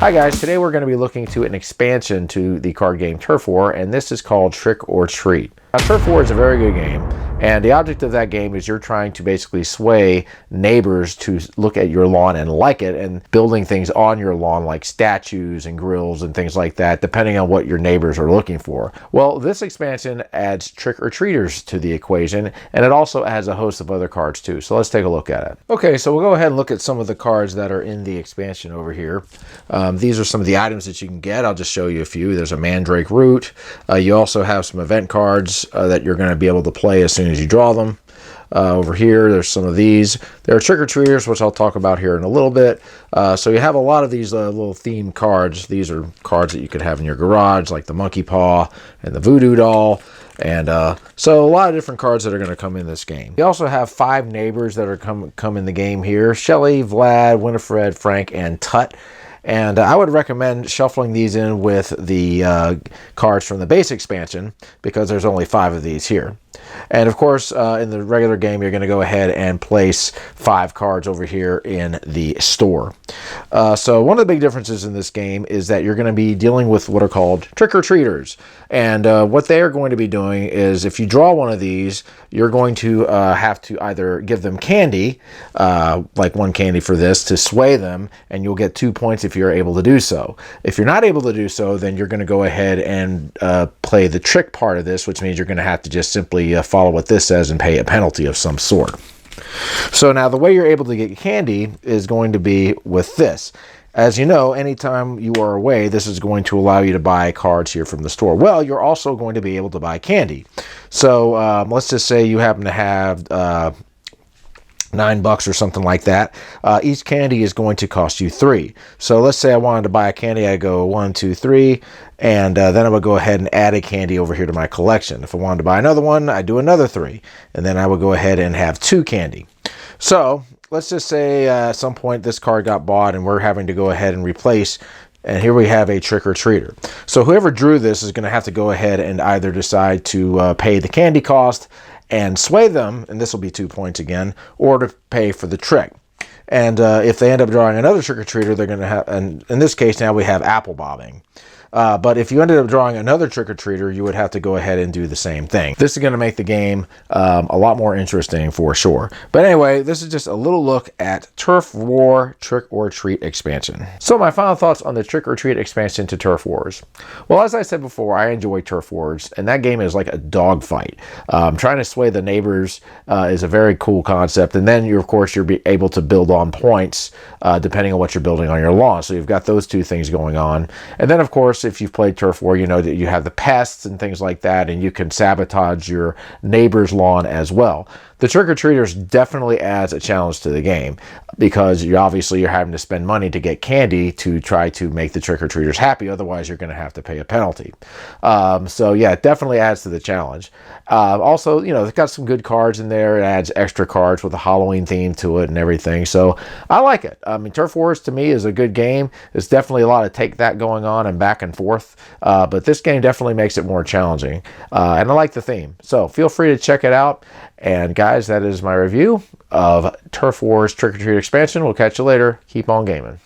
Hi guys, today we're going to be looking to an expansion to the card game Turf War, and this is called Trick or Treat. Now, Turf War is a very good game, and the object of that game is you're trying to basically sway neighbors to look at your lawn and like it, and building things on your lawn like statues and grills and things like that, depending on what your neighbors are looking for. Well, this expansion adds Trick or Treaters to the equation, and it also adds a host of other cards too. So let's take a look at it. Okay, so we'll go ahead and look at some of the cards that are in the expansion over here. These are some of the items that you can get. I'll just show you a few. There's a Mandrake Root. You also have some event cards that you're going to be able to play as soon as you draw them. Over here, there's some of these. There are trick-or-treaters, which I'll talk about here in a little bit. So you have a lot of these little themed cards. These are cards that you could have in your garage, like the Monkey Paw and the Voodoo Doll. And so a lot of different cards that are going to come in this game. You also have 5 neighbors that are come in the game here. Shelly, Vlad, Winifred, Frank, and Tut. And I would recommend shuffling these in with the cards from the base expansion, because there's only 5 of these here. And of course, in the regular game, you're going to go ahead and place 5 cards over here in the store. So one of the big differences in this game is that you're going to be dealing with what are called trick-or-treaters. And what they are going to be doing is, if you draw one of these, you're going to have to either give them candy, like 1 candy for this, to sway them, and you'll get 2 points if you're able to do so. If you're not able to do so, then you're going to go ahead and play the trick part of this, which means you're going to have to just simply follow what this says and pay a penalty of some sort. So now the way you're able to get candy is going to be with this. As you know, anytime you are away, this is going to allow you to buy cards here from the store. Well, you're also going to be able to buy candy. So let's just say you happen to have $9 or something like that. Each candy is going to cost you 3. So let's say I wanted to buy a candy. I go 1, 2, 3, and then I would go ahead and add a candy over here to my collection. If I wanted to buy another one, I do another 3, and then I would go ahead and have 2 candy. So let's just say at some point this card got bought and we're having to go ahead and replace, and here we have a trick-or-treater. So whoever drew this is going to have to go ahead and either decide to pay the candy cost and sway them, and this will be 2 points again, or to pay for the trick. And if they end up drawing another trick-or-treater, they're going to have, and in this case now we have apple bobbing. But if you ended up drawing another trick-or-treater, you would have to go ahead and do the same thing. This is going to make the game a lot more interesting for sure. But anyway, this is just a little look at Turf War Trick or Treat expansion. So my final thoughts on the Trick or Treat expansion to Turf Wars. Well, as I said before, I enjoy Turf Wars, and that game is like a dogfight. Trying to sway the neighbors is a very cool concept, and then of course you'll be able to build on points depending on what you're building on your lawn. So you've got those 2 things going on. And then of course, if you've played Turf War, you know that you have the pests and things like that, and you can sabotage your neighbor's lawn as well. The trick-or-treaters definitely adds a challenge to the game, because you're having to spend money to get candy to try to make the trick-or-treaters happy. Otherwise, you're going to have to pay a penalty. So yeah, it definitely adds to the challenge. Also, you know, it's got some good cards in there. It adds extra cards with a Halloween theme to it and everything. So I like it. I mean, Turf Wars to me is a good game. There's definitely a lot of take that going on and back and forth. But this game definitely makes it more challenging. And I like the theme. So feel free to check it out. And guys, that is my review of Turf Wars Trick or Treat expansion. We'll catch you later. Keep on gaming.